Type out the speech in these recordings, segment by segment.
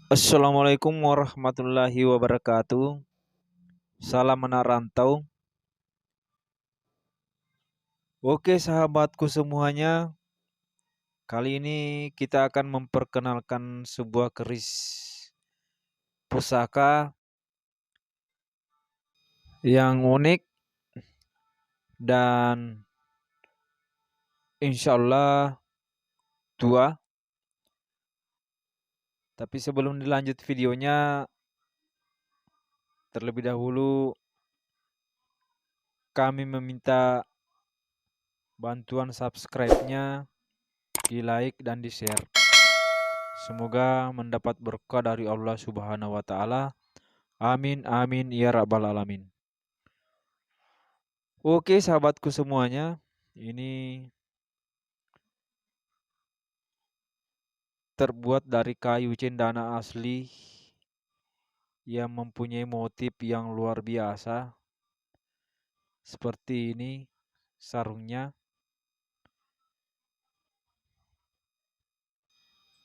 Assalamualaikum warahmatullahi wabarakatuh. Salam menarantau. Oke sahabatku semuanya, kali ini kita akan memperkenalkan sebuah keris pusaka yang unik dan insya Allah tua. Tapi sebelum dilanjut videonya, terlebih dahulu kami meminta bantuan subscribe-nya, di like dan di share. Semoga mendapat berkah dari Allah Subhanahu wa taala. Amin amin ya rabbal alamin. Oke sahabatku semuanya, ini terbuat dari kayu cendana asli yang mempunyai motif yang luar biasa. Seperti ini sarungnya.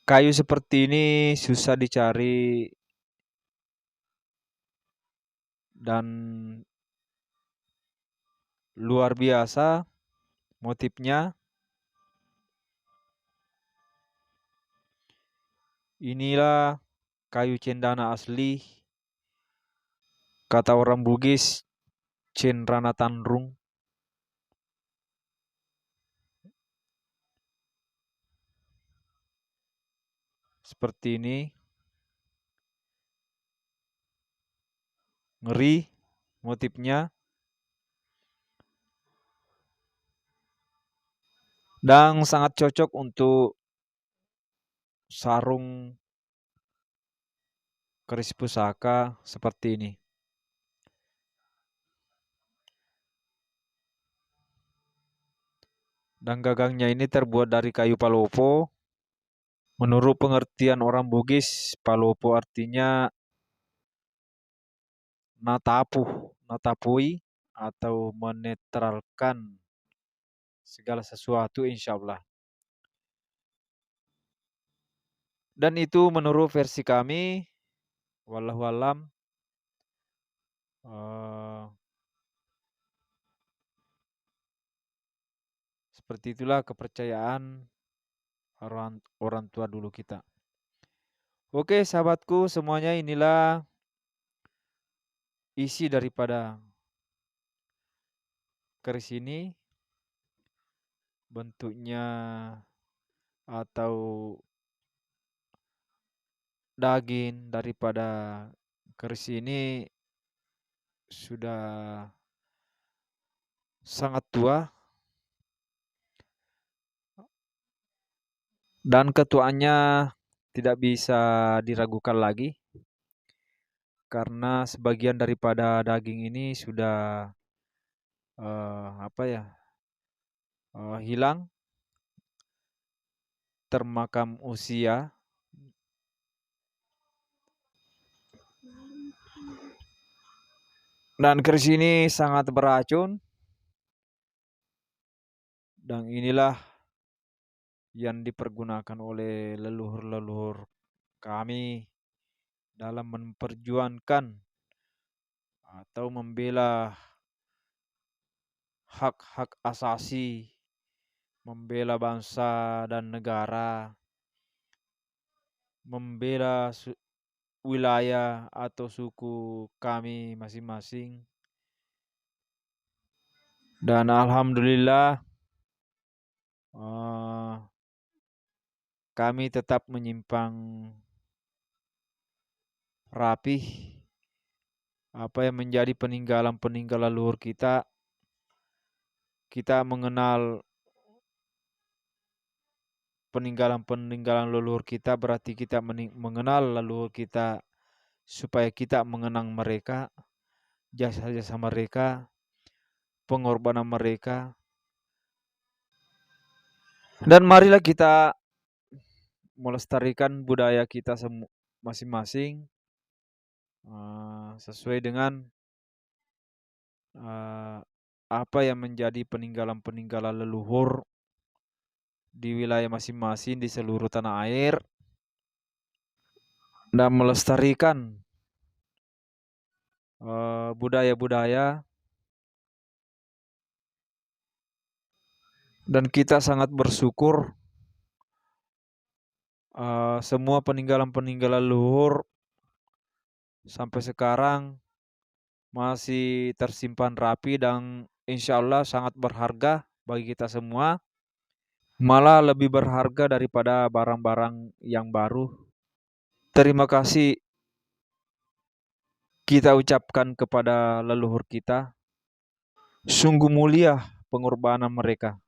Kayu seperti ini susah dicari dan luar biasa motifnya. Inilah kayu cendana asli, kata orang Bugis, Cenrana Tanrung. Seperti ini, ngeri motifnya dan sangat cocok untuk sarung keris pusaka seperti ini. Dan gagangnya ini terbuat dari kayu palopo. Menurut pengertian orang Bugis, palopo artinya natapui atau menetralkan segala sesuatu insya Allah. Dan itu menurut versi kami, wallahualam, seperti itulah kepercayaan orang orang tua dulu kita. Oke sahabatku semuanya, inilah isi daripada keris ini. Bentuknya atau daging daripada keris ini sudah sangat tua dan ketuaannya tidak bisa diragukan lagi karena sebagian daripada daging ini sudah hilang, termakam usia. Dan keris ini sangat beracun. Dan inilah yang dipergunakan oleh leluhur-leluhur kami dalam memperjuangkan atau membela hak-hak asasi, membela bangsa dan negara, membela wilayah atau suku kami masing-masing. Dan alhamdulillah kami tetap menyimpang rapih apa yang menjadi peninggalan-peninggalan leluhur kita. Kita mengenal peninggalan-peninggalan leluhur kita, berarti kita mengenal leluhur kita supaya kita mengenang mereka, jasa-jasa mereka, pengorbanan mereka. Dan marilah kita melestarikan budaya kita masing-masing sesuai dengan apa yang menjadi peninggalan-peninggalan leluhur di wilayah masing-masing di seluruh tanah air. dan melestarikan budaya-budaya, dan kita sangat bersyukur semua peninggalan-peninggalan leluhur sampai sekarang masih tersimpan rapi dan insya Allah sangat berharga bagi kita semua, malah lebih berharga daripada barang-barang yang baru. Terima kasih kita ucapkan kepada leluhur kita, sungguh mulia pengorbanan mereka.